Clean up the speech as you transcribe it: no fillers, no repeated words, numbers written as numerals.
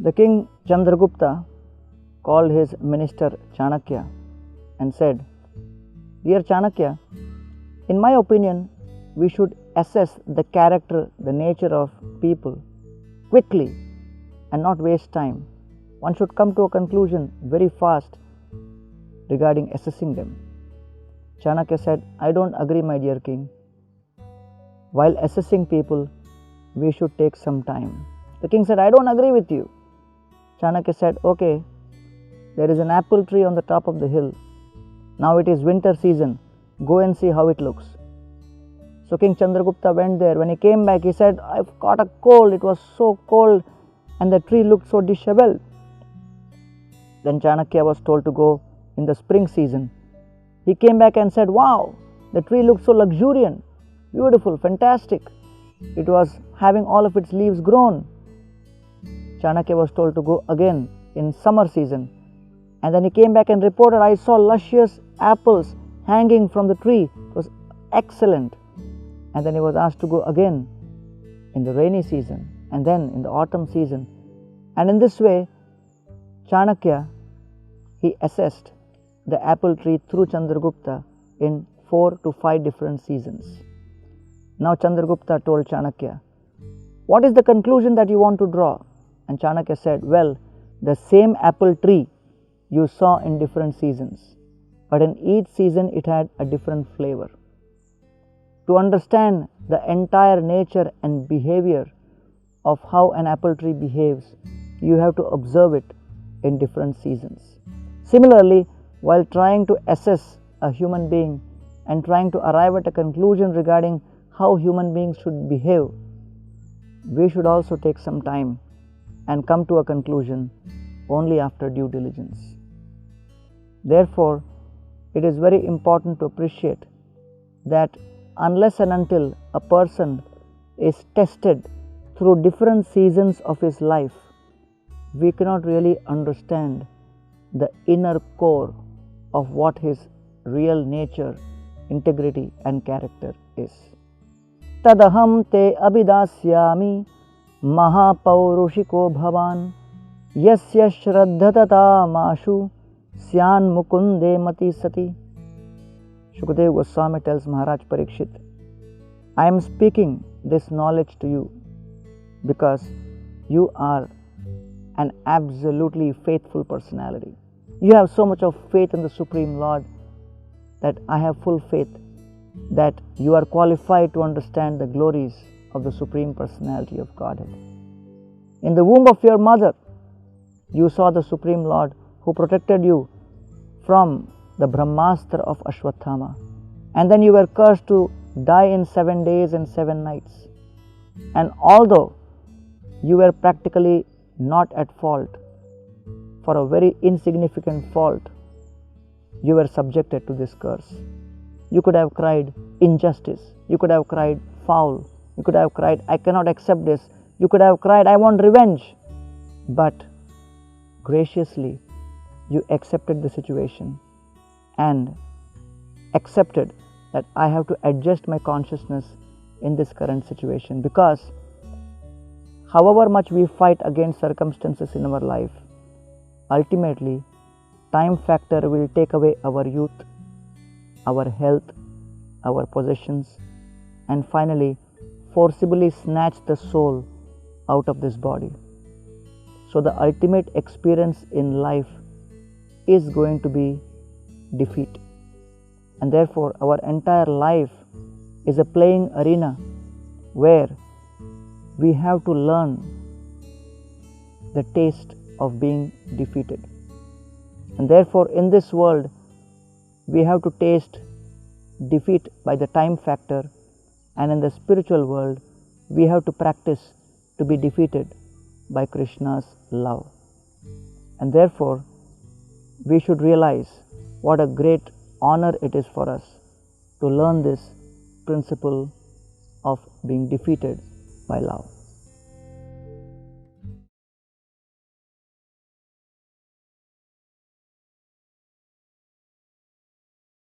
The king Chandragupta called his minister Chanakya and said, "Dear Chanakya, in my opinion, we should assess the character, the nature of people quickly and not waste time. One should come to a conclusion very fast regarding assessing them." Chanakya said, "I don't agree, my dear king. While assessing people, we should take some time." The king said, "I don't agree with you." Chanakya said, "Okay, there is an apple tree on the top of the hill. Now it is winter season. Go and see how it looks." So King Chandragupta went there. When he came back, he said, "I've caught a cold. It was so cold and the tree looked so disheveled." Then Chanakya was told to go in the spring season. He came back and said, "Wow, the tree looked so luxuriant, beautiful, fantastic. It was having all of its leaves grown." Chanakya was told to go again in summer season. And then he came back and reported, "I saw luscious apples hanging from the tree. It was excellent." And then he was asked to go again in the rainy season and then in the autumn season. And in this way, Chanakya, he assessed the apple tree through Chandragupta in 4 to 5 different seasons. Now Chandragupta told Chanakya, "What is the conclusion that you want to draw?" And Chanakya said, "Well, the same apple tree you saw in different seasons, but in each season it had a different flavor. To understand the entire nature and behavior of how an apple tree behaves, you have to observe it in different seasons." Similarly, while trying to assess a human being and trying to arrive at a conclusion regarding how human beings should behave, we should also take some time and come to a conclusion only after due diligence. Therefore, it is very important to appreciate that unless and until a person is tested through different seasons of his life, we cannot really understand the inner core of what his real nature, integrity and character is. Tadaham te abhidasyami महापौरुषिको भवान यस्य श्रद्धतता माशु स्यान मुकुंदे मति सति. Shukdev Goswami tells Maharaj Parikshit, "I am speaking this knowledge to you because you are an absolutely faithful personality. You have so much of faith in the Supreme Lord that I have full faith that you are qualified to understand the glories of the Supreme Personality of Godhead. In the womb of your mother, you saw the Supreme Lord who protected you from the Brahmastra of Ashwatthama, and then you were cursed to die in 7 days and 7 nights. And although you were practically not at fault, for a very insignificant fault, you were subjected to this curse. You could have cried injustice, you could have cried foul, you could have cried, I cannot accept this. You could have cried, I want revenge. But graciously, you accepted the situation and accepted that I have to adjust my consciousness in this current situation, because however much we fight against circumstances in our life, ultimately, time factor will take away our youth, our health, our possessions, and finally forcibly snatch the soul out of this body. So the ultimate experience in life is going to be defeat. And therefore our entire life is a playing arena where we have to learn the taste of being defeated. And therefore in this world we have to taste defeat by the time factor, and in the spiritual world we have to practice to be defeated by Krishna's love. And therefore we should realize what a great honor it is for us to learn this principle of being defeated by love.